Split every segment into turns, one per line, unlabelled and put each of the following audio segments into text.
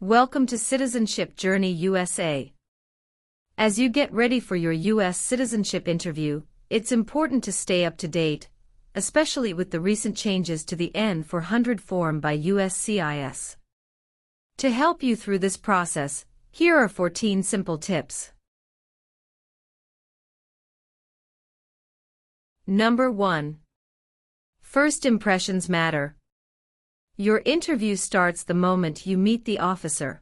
Welcome to Citizenship Journey USA. As you get ready for your U.S. citizenship interview, it's important to stay up to date, especially with the recent changes to the N400 form by USCIS. To help you through this process, here are 14 simple tips. Number 1. First impressions matter. Your interview starts the moment you meet the officer.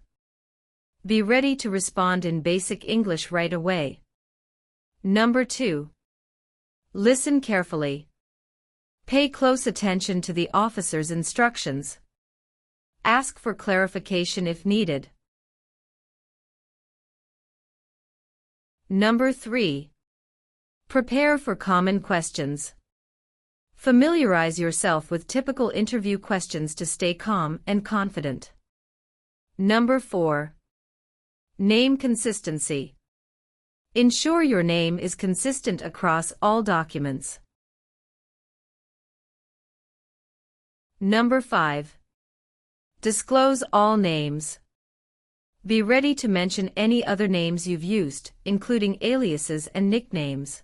Be ready to respond in basic English right away. Number 2. Listen carefully. Pay close attention to the officer's instructions. Ask for clarification if needed. Number 3. Prepare for common questions. Familiarize yourself with typical interview questions to stay calm and confident. Number 4. Name consistency. Ensure your name is consistent across all documents. Number 5. Disclose all names. Be ready to mention any other names you've used, including aliases and nicknames.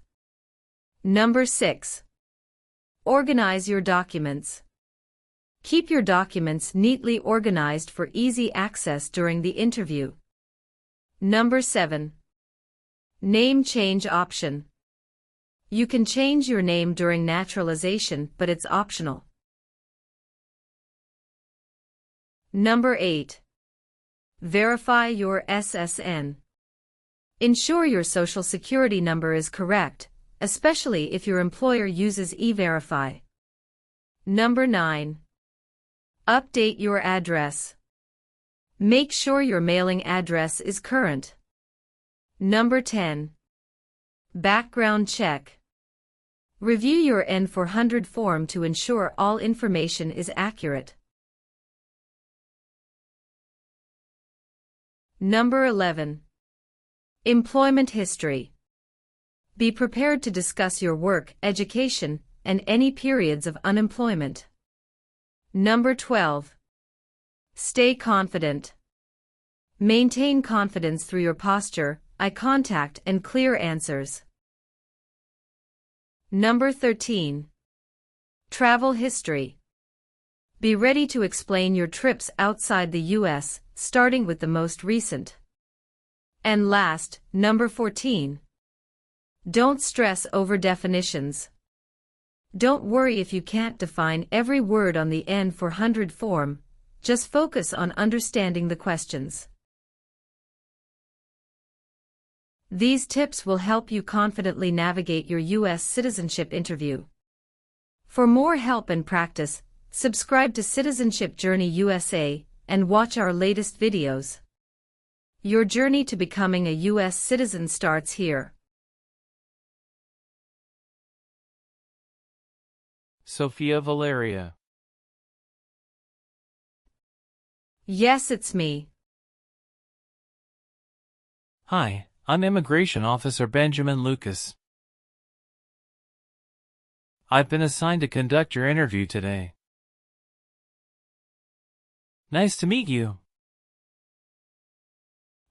Number 6. Organize your documents. Keep your documents neatly organized for easy access during the interview. Number 7. Name change option. You can change your name during naturalization, but it's optional. Number 8. Verify your SSN. Ensure your Social Security number is correct, especially if your employer uses E-Verify. Number 9. Update your address. Make sure your mailing address is current. Number 10. Background check. Review your N400 form to ensure all information is accurate. Number 11. Employment history. Be prepared to discuss your work, education, and any periods of unemployment. Number 12. Stay confident. Maintain confidence through your posture, eye contact, and clear answers. Number 13. Travel history. Be ready to explain your trips outside the U.S., starting with the most recent. And last, number 14. Don't stress over definitions. Don't worry if you can't define every word on the N400 form, just focus on understanding the questions. These tips will help you confidently navigate your U.S. citizenship interview. For more help and practice, subscribe to Citizenship Journey USA and watch our latest videos. Your journey to becoming a U.S. citizen starts here.
Sophia Valeria.
Yes, it's me.
Hi, I'm Immigration Officer Benjamin Lucas. I've been assigned to conduct your interview today. Nice to meet you.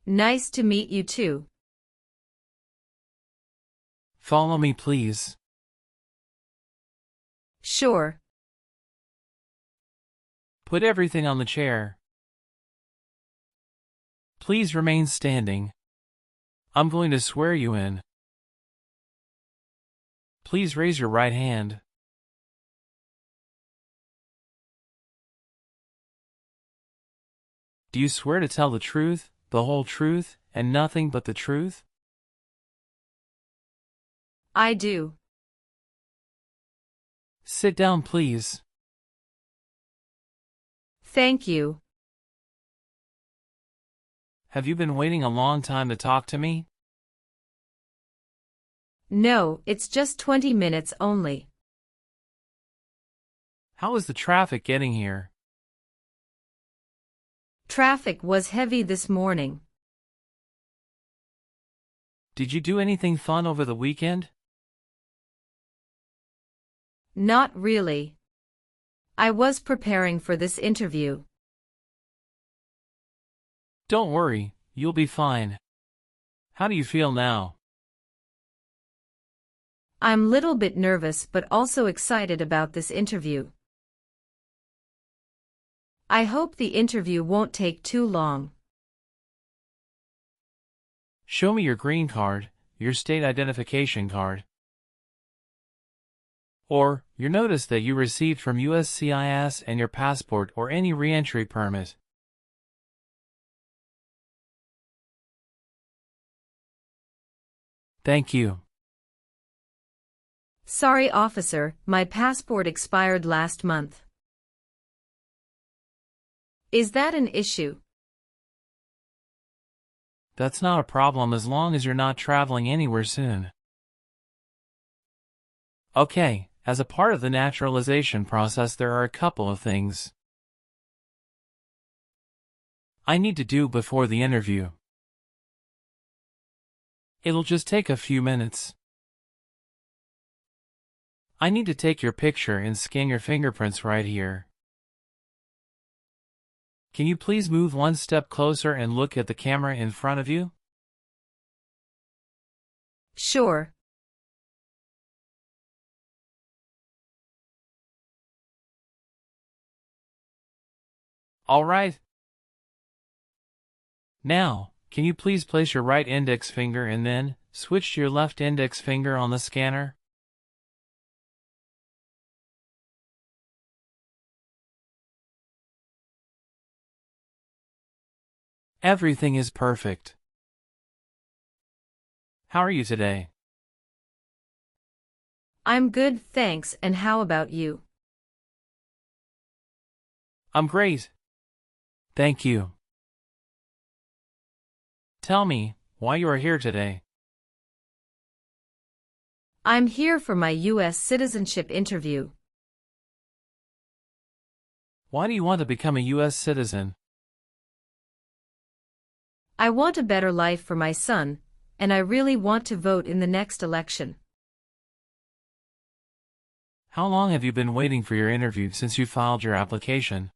Nice to meet you too.
Follow me, please.
Sure.
Put everything on the chair. Please remain standing. I'm going to swear you in. Please raise your right hand. Do you swear to tell the truth, the whole truth, and nothing but the truth?
I do.
Sit down, please.
Thank you.
Have you been waiting a long time to talk to me?
No, it's just 20 minutes only.
How is the traffic getting here?
Traffic was heavy this morning.
Did you do anything fun over the weekend?
Not really. I was preparing for this interview.
Don't worry, you'll be fine. How do you feel now?
I'm little bit nervous but also excited about this interview. I hope the interview won't take too long.
Show me your green card, your state identification card, or your notice that you received from USCIS and your passport or any re-entry permit. Thank you.
Sorry, officer, my passport expired last month. Is that an issue?
That's not a problem as long as you're not traveling anywhere soon. Okay, as a part of the naturalization process there are a couple of things I need to do before the interview. It'll just take a few minutes. I need to take your picture and scan your fingerprints right here. Can you please move one step closer and look at the camera in front of you?
Sure.
All right. Now, can you please place your right index finger and then switch to your left index finger on the scanner? Everything is perfect. How are you today?
I'm good, thanks, and how about you?
I'm great. Thank you. Tell me why you are here today.
I'm here for my US citizenship interview.
Why do you want to become a US citizen?
I want a better life for my son, and I really want to vote in the next election.
How long have you been waiting for your interview since you filed your application?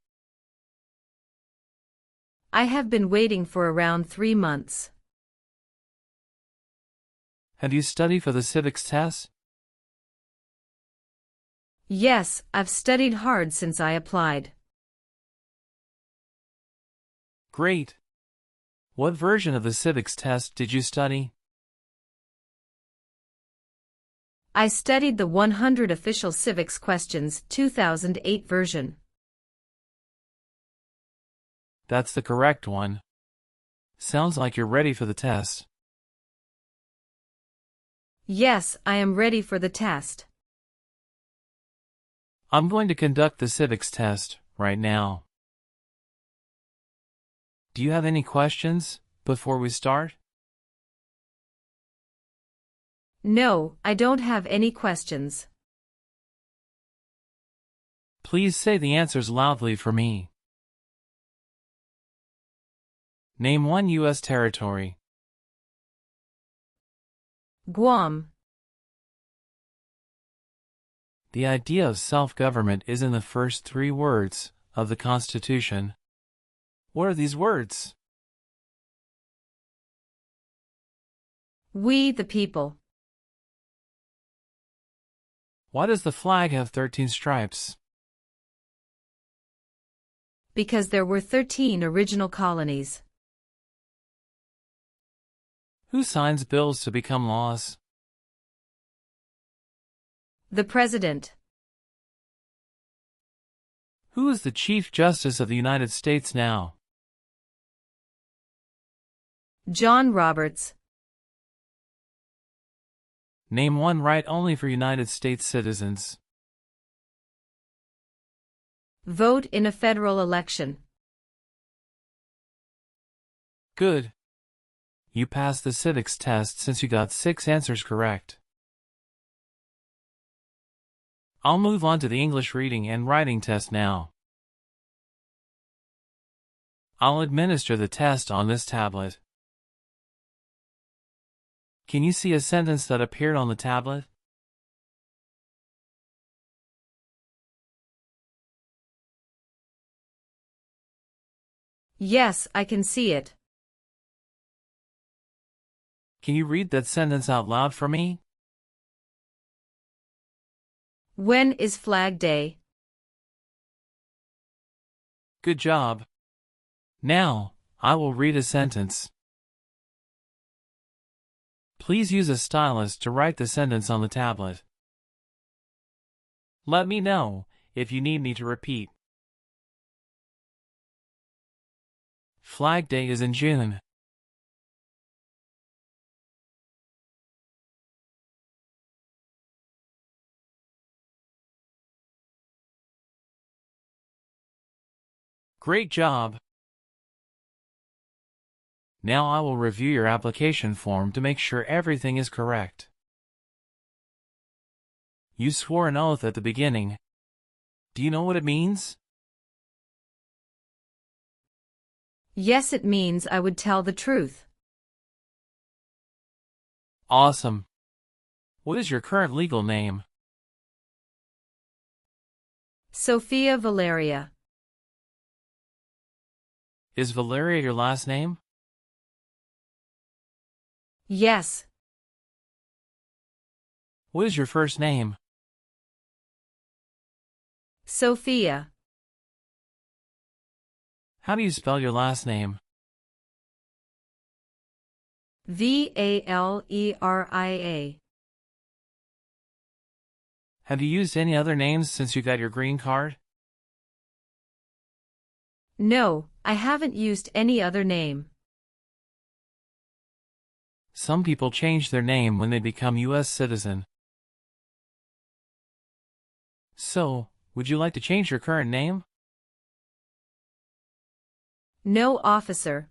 I have been waiting for around 3 months.
Have you studied for the civics test?
Yes, I've studied hard since I applied.
Great. What version of the civics test did you study?
I studied the 100 Official Civics Questions 2008 version.
That's the correct one. Sounds like you're ready for the test.
Yes, I am ready for the test.
I'm going to conduct the civics test right now. Do you have any questions before we start?
No, I don't have any questions.
Please say the answers loudly for me. Name one U.S. territory.
Guam.
The idea of self-government is in the first 3 words of the Constitution. What are these words?
We the people.
Why does the flag have 13 stripes?
Because there were 13 original colonies.
Who signs bills to become laws?
The President.
Who is the Chief Justice of the United States now?
John Roberts.
Name one right only for United States citizens.
Vote in a federal election.
Good. You passed the civics test since you got 6 answers correct. I'll move on to the English reading and writing test now. I'll administer the test on this tablet. Can you see a sentence that appeared on the tablet?
Yes, I can see it.
Can you read that sentence out loud for me?
When is Flag Day?
Good job. Now, I will read a sentence. Please use a stylus to write the sentence on the tablet. Let me know if you need me to repeat. Flag Day is in June. Great job! Now I will review your application form to make sure everything is correct. You swore an oath at the beginning. Do you know what it means?
Yes, it means I would tell the truth.
Awesome. What is your current legal name?
Sophia Valeria.
Is Valeria your last name?
Yes.
What is your first name?
Sophia.
How do you spell your last name?
Valeria.
Have you used any other names since you got your green card?
No, I haven't used any other name.
Some people change their name when they become U.S. citizen. So, would you like to change your current name?
No, officer.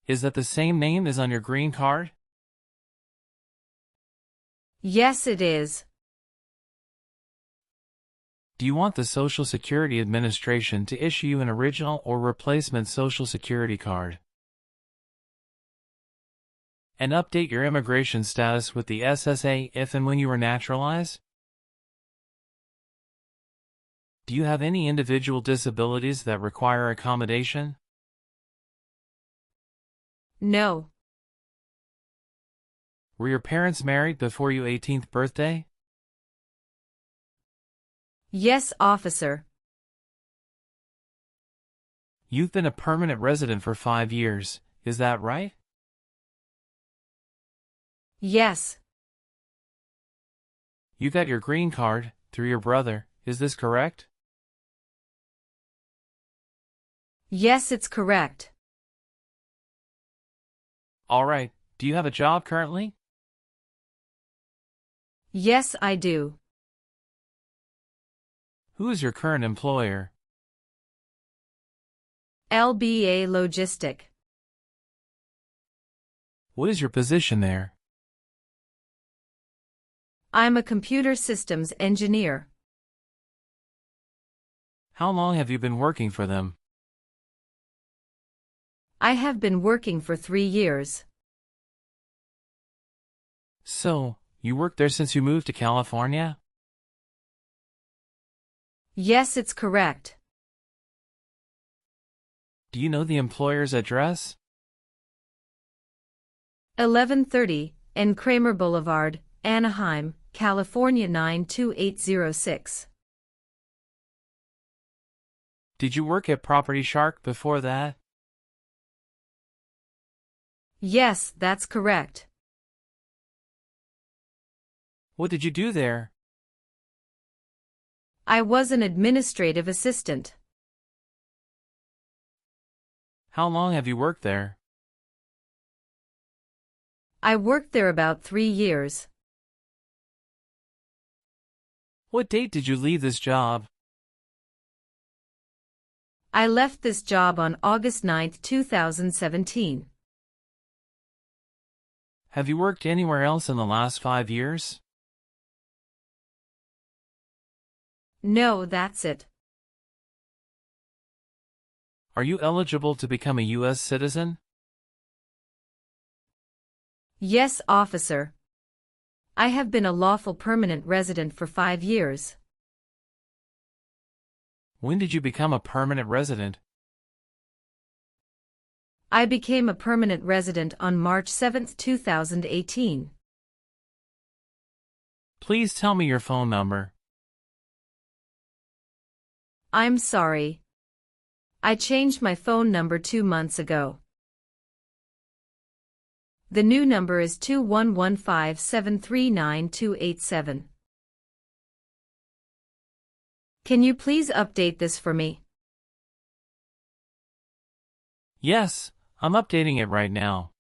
Is that the same name as on your green card?
Yes, it is.
Do you want the Social Security Administration to issue you an original or replacement Social Security card? And update your immigration status with the SSA if and when you are naturalized? Do you have any individual disabilities that require accommodation?
No.
Were your parents married before your 18th birthday?
Yes, officer.
You've been a permanent resident for 5 years, is that right?
Yes.
You got your green card through your brother, is this correct?
Yes, it's correct.
Alright, do you have a job currently?
Yes, I do.
Who is your current employer?
LBA Logistic.
What is your position there?
I'm a computer systems engineer.
How long have you been working for them?
I have been working for 3 years.
So, you worked there since you moved to California?
Yes, it's correct.
Do you know the employer's address?
1130 N. Kramer Boulevard, Anaheim, California 92806.
Did you work at Property Shark before that?
Yes, that's correct.
What did you do there?
I was an administrative assistant.
How long have you worked there?
I worked there about 3 years.
What date did you leave this job?
I left this job on August 9, 2017.
Have you worked anywhere else in the last 5 years?
No, that's it.
Are you eligible to become a U.S. citizen?
Yes, officer. I have been a lawful permanent resident for 5 years.
When did you become a permanent resident?
I became a permanent resident on March 7, 2018.
Please tell me your phone number.
I'm sorry. I changed my phone number 2 months ago. The new number is 2115739287. Can you please update this for me?
Yes, I'm updating it right now.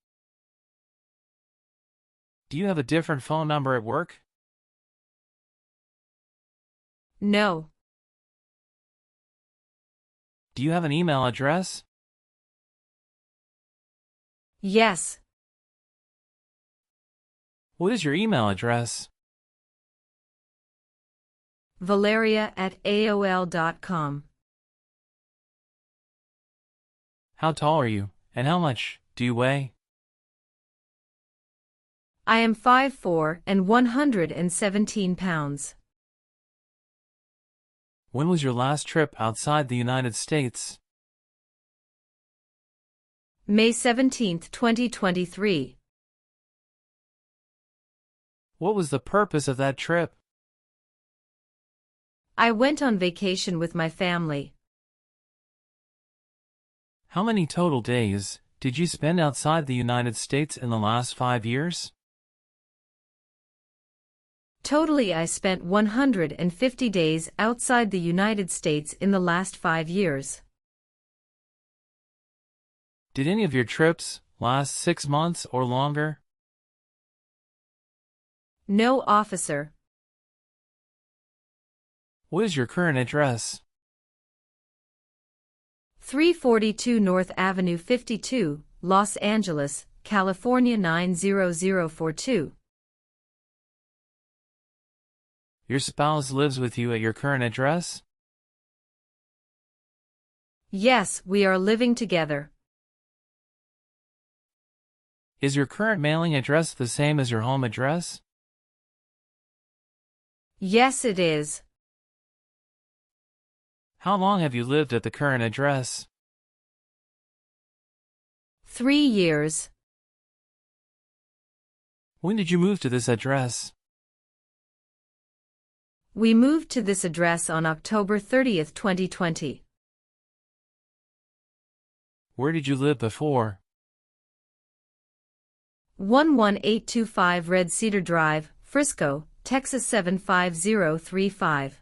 Do you have a different phone number at work?
No.
Do you have an email address?
Yes.
What is your email address?
Valeria@aol.com.
How tall are you, and how much do you weigh?
I am 5'4" and 117 pounds.
When was your last trip outside the United States?
May 17, 2023.
What was the purpose of that trip?
I went on vacation with my family.
How many total days did you spend outside the United States in the last 5 years?
Totally, I spent 150 days outside the United States in the last 5 years.
Did any of your trips last 6 months or longer?
No, officer.
What is your current address?
342 North Avenue 52, Los Angeles, California 90042.
Your spouse lives with you at your current address?
Yes, we are living together.
Is your current mailing address the same as your home address?
Yes, it is.
How long have you lived at the current address?
3 years.
When did you move to this address?
We moved to this address on October 30, 2020.
Where did you live before?
11825 Red Cedar Drive, Frisco, Texas 75035.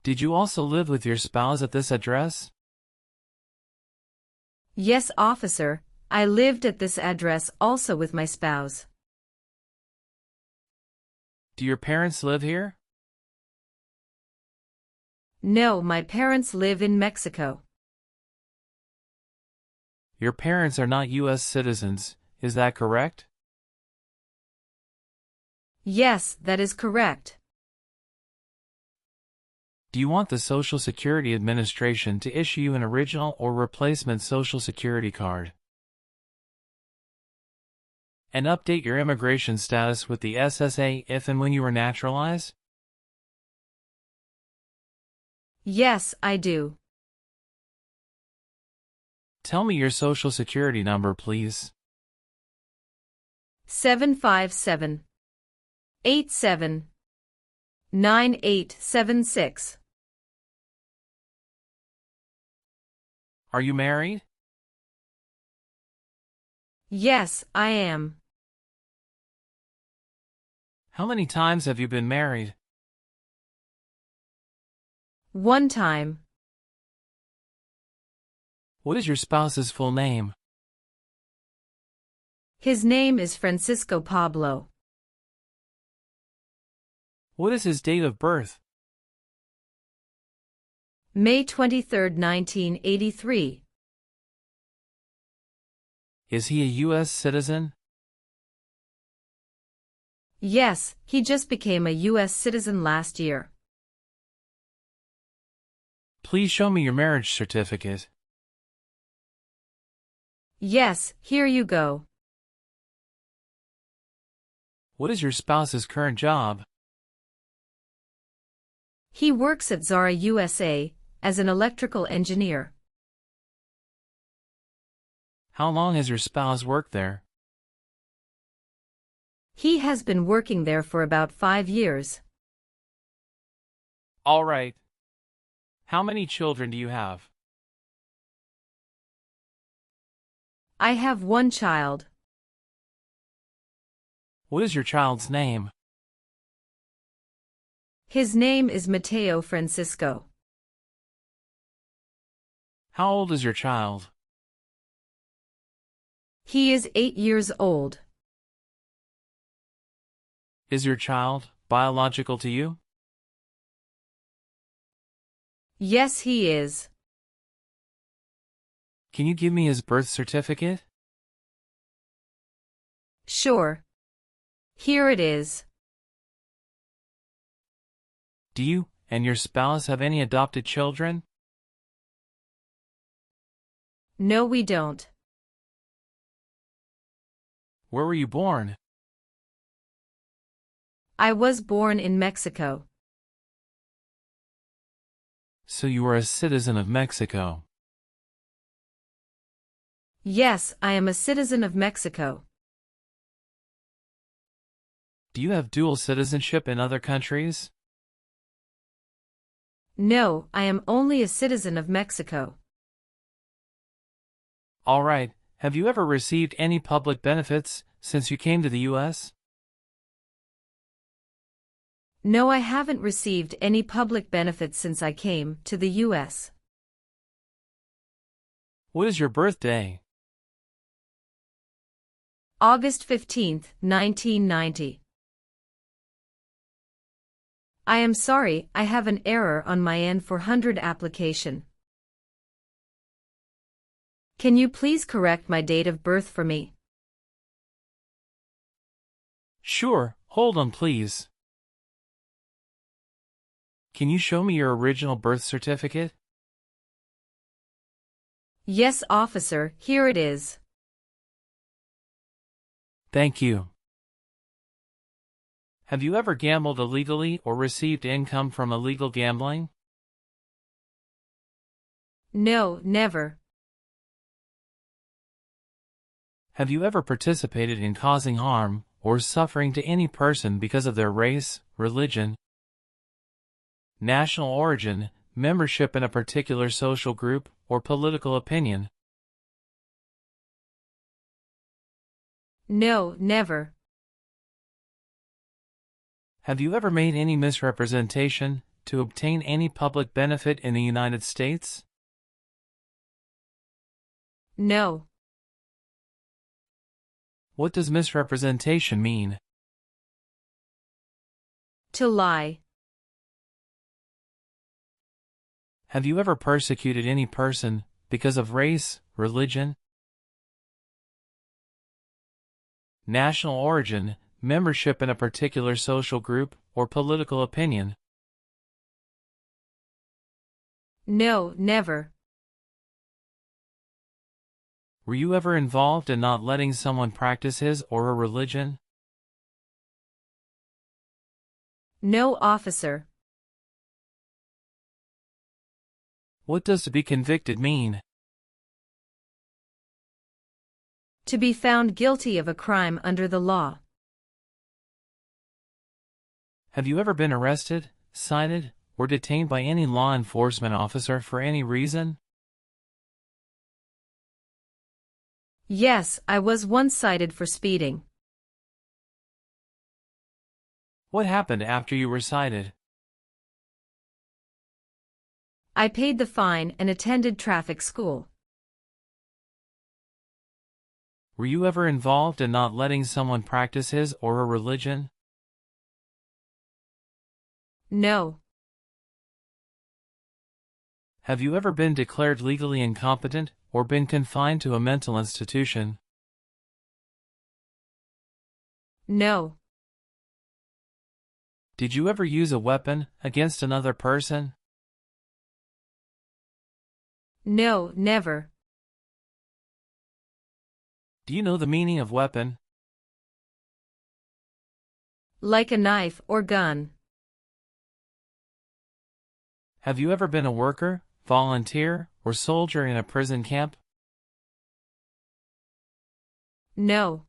Did you also live with your spouse at this address?
Yes, officer, I lived at this address also with my spouse.
Do your parents live here?
No, my parents live in Mexico.
Your parents are not U.S. citizens, is that correct?
Yes, that is correct.
Do you want the Social Security Administration to issue you an original or replacement Social Security card? And update your immigration status with the SSA if and when you are naturalized?
Yes, I do.
Tell me your Social Security number, please.
757-87-9876.
Are you married?
Yes, I am.
How many times have you been married?
1 time.
What is your spouse's full name?
His name is Francisco Pablo.
What is his date of birth?
May 23, 1983.
Is he a U.S. citizen?
Yes, he just became a U.S. citizen last year.
Please show me your marriage certificate.
Yes, here you go.
What is your spouse's current job?
He works at Zara USA as an electrical engineer.
How long has your spouse worked there?
He has been working there for about 5 years.
All right. How many children do you have?
I have one child.
What is your child's name?
His name is Mateo Francisco.
How old is your child?
He is 8 years old.
Is your child biological to you?
Yes, he is.
Can you give me his birth certificate?
Sure. Here it is.
Do you and your spouse have any adopted children?
No, we don't.
Where were you born?
I was born in Mexico.
So you are a citizen of Mexico.
Yes, I am a citizen of Mexico.
Do you have dual citizenship in other countries?
No, I am only a citizen of Mexico.
All right. Have you ever received any public benefits since you came to the U.S.?
No, I haven't received any public benefits since I came to the U.S.
What is your birthday?
August 15, 1990. I am sorry, I have an error on my N400 application. Can you please correct my date of birth for me?
Sure, hold on please. Can you show me your original birth certificate?
Yes, officer, here it is.
Thank you. Have you ever gambled illegally or received income from illegal gambling?
No, never.
Have you ever participated in causing harm or suffering to any person because of their race, religion, national origin, membership in a particular social group, or political opinion?
No, never.
Have you ever made any misrepresentation to obtain any public benefit in the United States?
No.
What does misrepresentation mean?
To lie.
Have you ever persecuted any person because of race, religion, national origin, membership in a particular social group, or political opinion?
No, never.
Were you ever involved in not letting someone practice his or her religion?
No, officer.
What does to be convicted mean?
To be found guilty of a crime under the law.
Have you ever been arrested, cited, or detained by any law enforcement officer for any reason?
Yes, I was once cited for speeding.
What happened after you were cited?
I paid the fine and attended traffic school.
Were you ever involved in not letting someone practice his or her religion?
No.
Have you ever been declared legally incompetent or been confined to a mental institution?
No.
Did you ever use a weapon against another person?
No, never.
Do you know the meaning of weapon?
Like a knife or gun.
Have you ever been a worker, volunteer, or soldier in a prison camp?
No.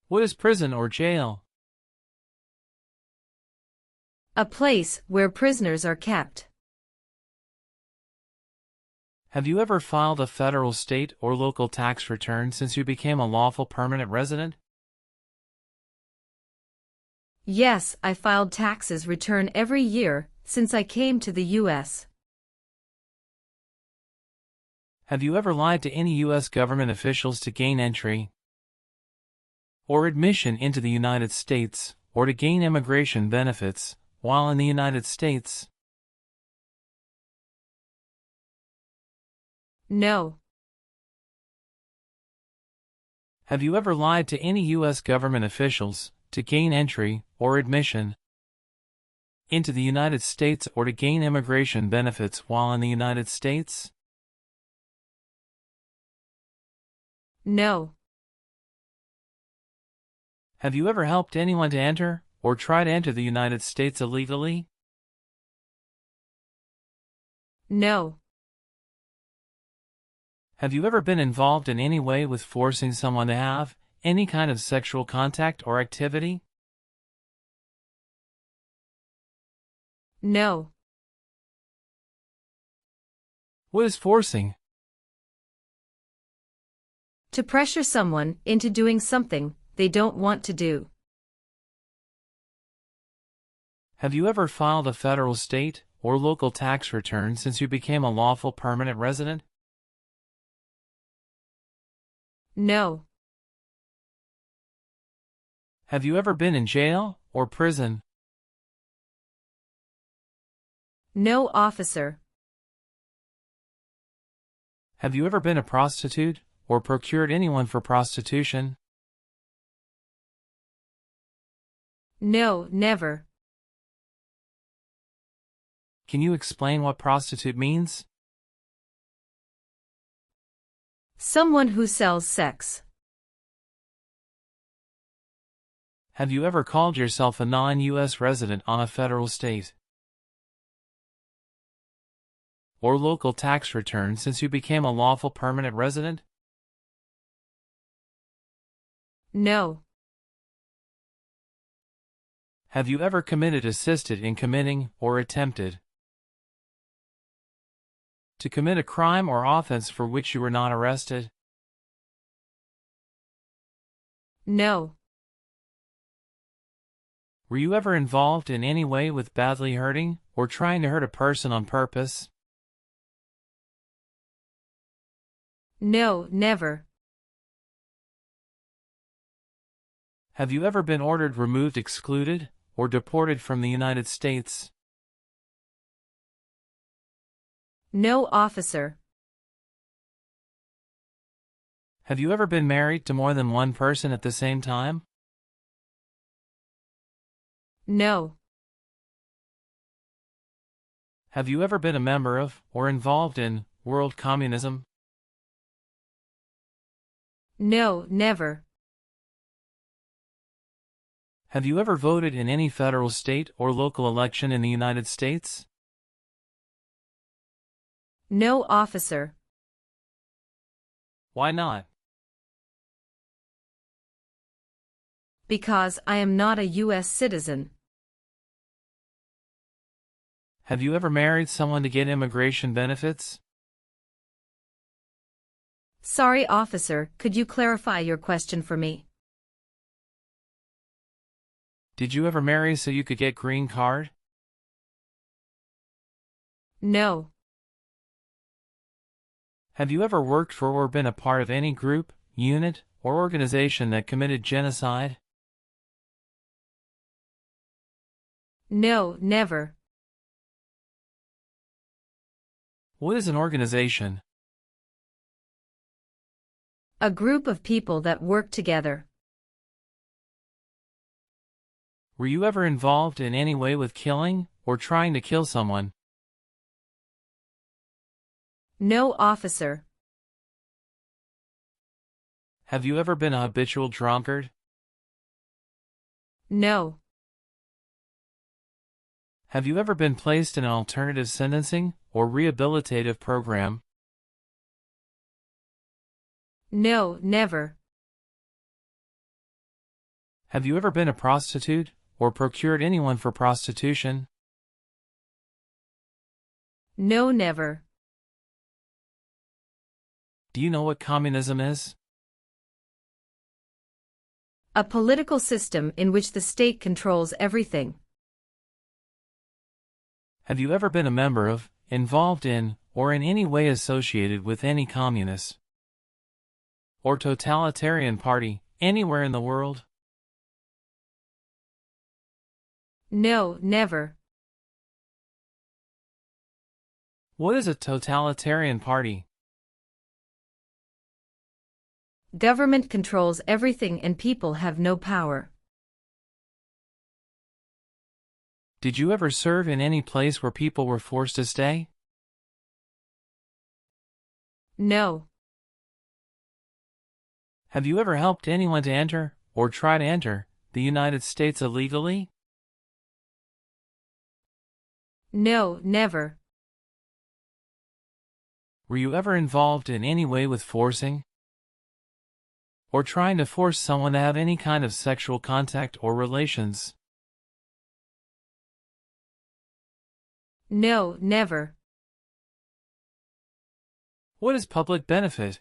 What is prison or jail?
A place where prisoners are kept.
Have you ever filed a federal, state, or local tax return since you became a lawful permanent resident?
Yes, I filed taxes return every year since I came to the U.S.
Have you ever lied to any U.S. government officials to gain entry or admission into the United States, or to gain immigration benefits while in the United States?
No.
Have you ever lied to any U.S. government officials to gain entry or admission into the United States, or to gain immigration benefits while in the United States?
No.
Have you ever helped anyone to enter or try to enter the United States illegally?
No.
Have you ever been involved in any way with forcing someone to have any kind of sexual contact or activity?
No.
What is forcing?
To pressure someone into doing something they don't want to do.
Have you ever filed a federal, state, or local tax return since you became a lawful permanent resident?
No.
Have you ever been in jail or prison?
No, officer.
Have you ever been a prostitute or procured anyone for prostitution?
No, never.
Can you explain what prostitute means?
Someone who sells sex.
Have you ever called yourself a non-U.S. resident on a federal, state, or local tax return since you became a lawful permanent resident?
No.
Have you ever committed, assisted in committing, or attempted to commit a crime or offense for which you were not arrested?
No.
Were you ever involved in any way with badly hurting or trying to hurt a person on purpose?
No, never.
Have you ever been ordered, removed, excluded, or deported from the United States?
No, officer.
Have you ever been married to more than one person at the same time?
No.
Have you ever been a member of, or involved in, world communism?
No, never.
Have you ever voted in any federal, state, or local election in the United States?
No, officer.
Why not?
Because I am not a U.S. citizen.
Have you ever married someone to get immigration benefits?
Sorry, officer, could you clarify your question for me?
Did you ever marry so you could get green card?
No.
Have you ever worked for or been a part of any group, unit, or organization that committed genocide?
No, never.
What is an organization?
A group of people that work together.
Were you ever involved in any way with killing or trying to kill someone?
No, officer.
Have you ever been a habitual drunkard?
No.
Have you ever been placed in an alternative sentencing or rehabilitative program?
No, never.
Have you ever been a prostitute, or procured anyone for prostitution?
No, never.
Do you know what communism is?
A political system in which the state controls everything.
Have you ever been a member of, involved in, or in any way associated with any communist or totalitarian party anywhere in the world?
No, never.
What is a totalitarian party?
Government controls everything and people have no power.
Did you ever serve in any place where people were forced to stay?
No.
Have you ever helped anyone to enter, or try to enter, the United States illegally?
No, never.
Were you ever involved in any way with forcing, or trying to force someone to have any kind of sexual contact or relations?
No, never.
What is public benefit?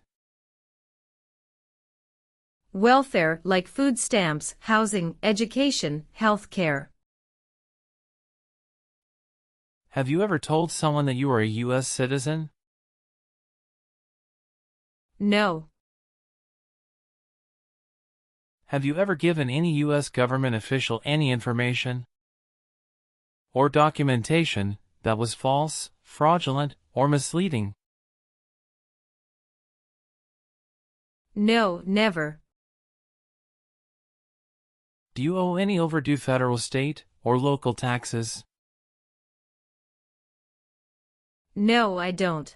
Welfare like food stamps, housing, education, health care.
Have you ever told someone that you are a U.S. citizen?
No.
Have you ever given any U.S. government official any information or documentation that was false, fraudulent, or misleading?
No, never.
Do you owe any overdue federal, state, or local taxes?
No, I don't.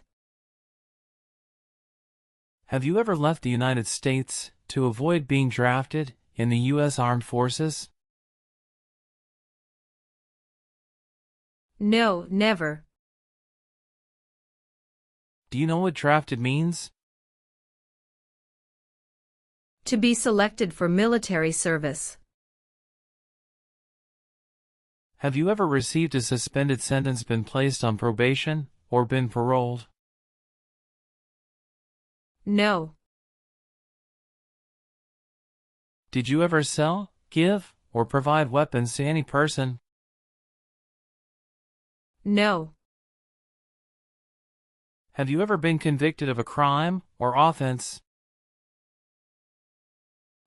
Have you ever left the United States to avoid being drafted in the U.S. Armed Forces?
No, never.
Do you know what drafted means?
To be selected for military service.
Have you ever received a suspended sentence, been placed on probation, or been paroled?
No.
Did you ever sell, give, or provide weapons to any person?
No.
Have you ever been convicted of a crime or offense?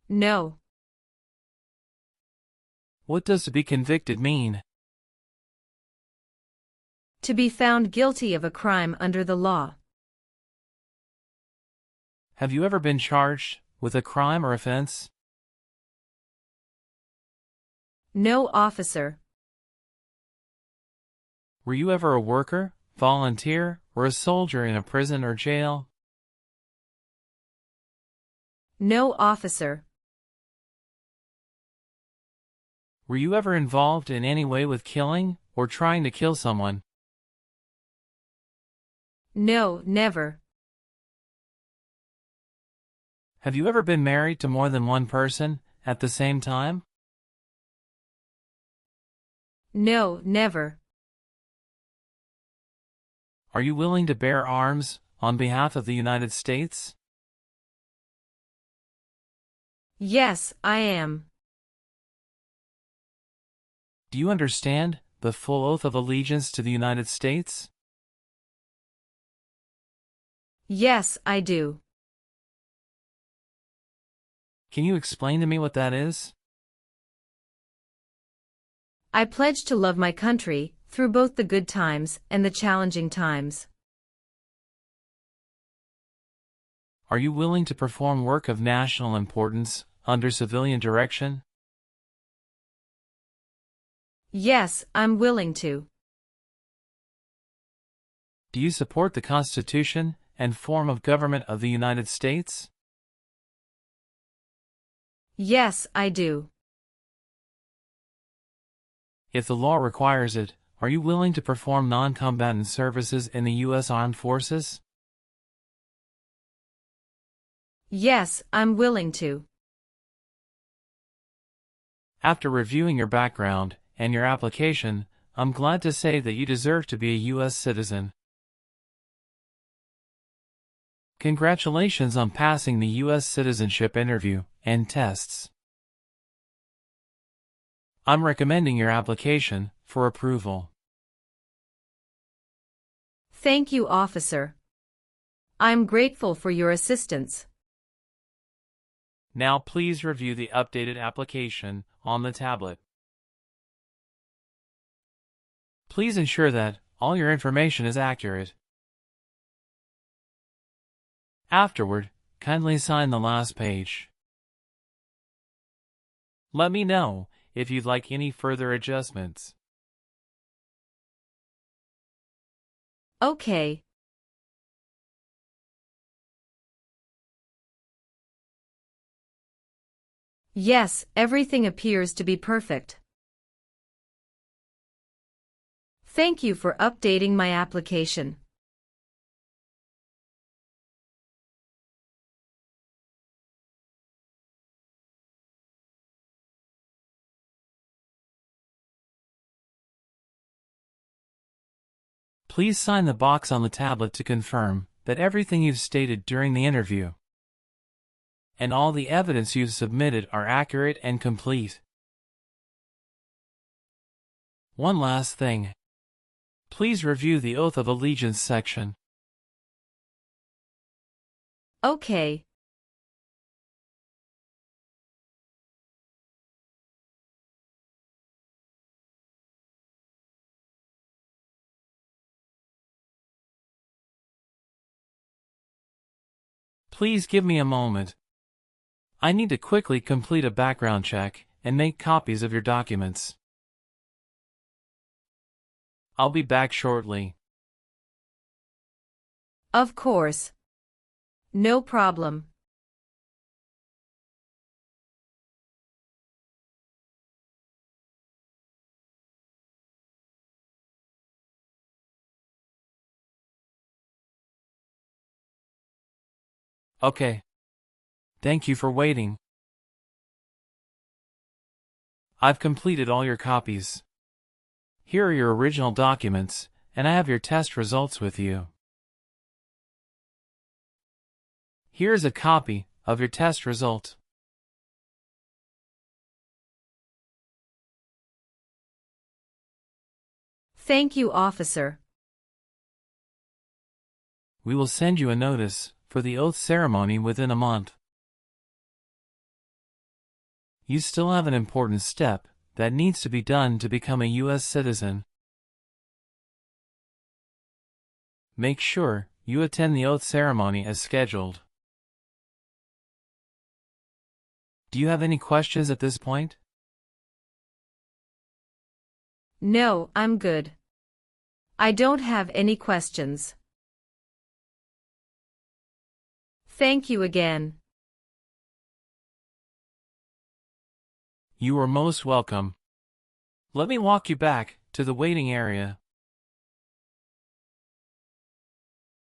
No.
What does to be convicted mean?
To be found guilty of a crime under the law.
Have you ever been charged with a crime or offense?
No, officer.
Were you ever a worker, volunteer, or a soldier in a prison or jail?
No, officer.
Were you ever involved in any way with killing or trying to kill someone?
No, never.
Have you ever been married to more than one person at the same time?
No, never.
Are you willing to bear arms on behalf of the United States?
Yes, I am.
Do you understand the full oath of allegiance to the United States?
Yes, I do.
Can you explain to me what that is?
I pledge to love my country, through both the good times and the challenging times.
Are you willing to perform work of national importance under civilian direction?
Yes, I'm willing to.
Do you support the Constitution and form of government of the United States?
Yes, I do.
If the law requires it, are you willing to perform non-combatant services in the U.S. Armed Forces?
Yes, I'm willing to.
After reviewing your background and your application, I'm glad to say that you deserve to be a U.S. citizen. Congratulations on passing the U.S. Citizenship Interview and tests. I'm recommending your application for approval.
Thank you, officer. I'm grateful for your assistance.
Now please review the updated application on the tablet. Please ensure that all your information is accurate. Afterward, kindly sign the last page. Let me know if you'd like any further adjustments.
Okay. Yes, everything appears to be perfect. Thank you for updating my application.
Please sign the box on the tablet to confirm that everything you've stated during the interview and all the evidence you've submitted are accurate and complete. One last thing. Please review the Oath of Allegiance section.
Okay.
Please give me a moment. I need to quickly complete a background check and make copies of your documents. I'll be back shortly.
Of course. No problem.
Okay. Thank you for waiting. I've completed all your copies. Here are your original documents, and I have your test results with you. Here is a copy of your test result.
Thank you, officer.
We will send you a notice for the oath ceremony within a month. You still have an important step that needs to be done to become a U.S. citizen. Make sure you attend the oath ceremony as scheduled. Do you have any questions at this point?
No, I'm good. I don't have any questions. Thank you again.
You are most welcome. Let me walk you back to the waiting area.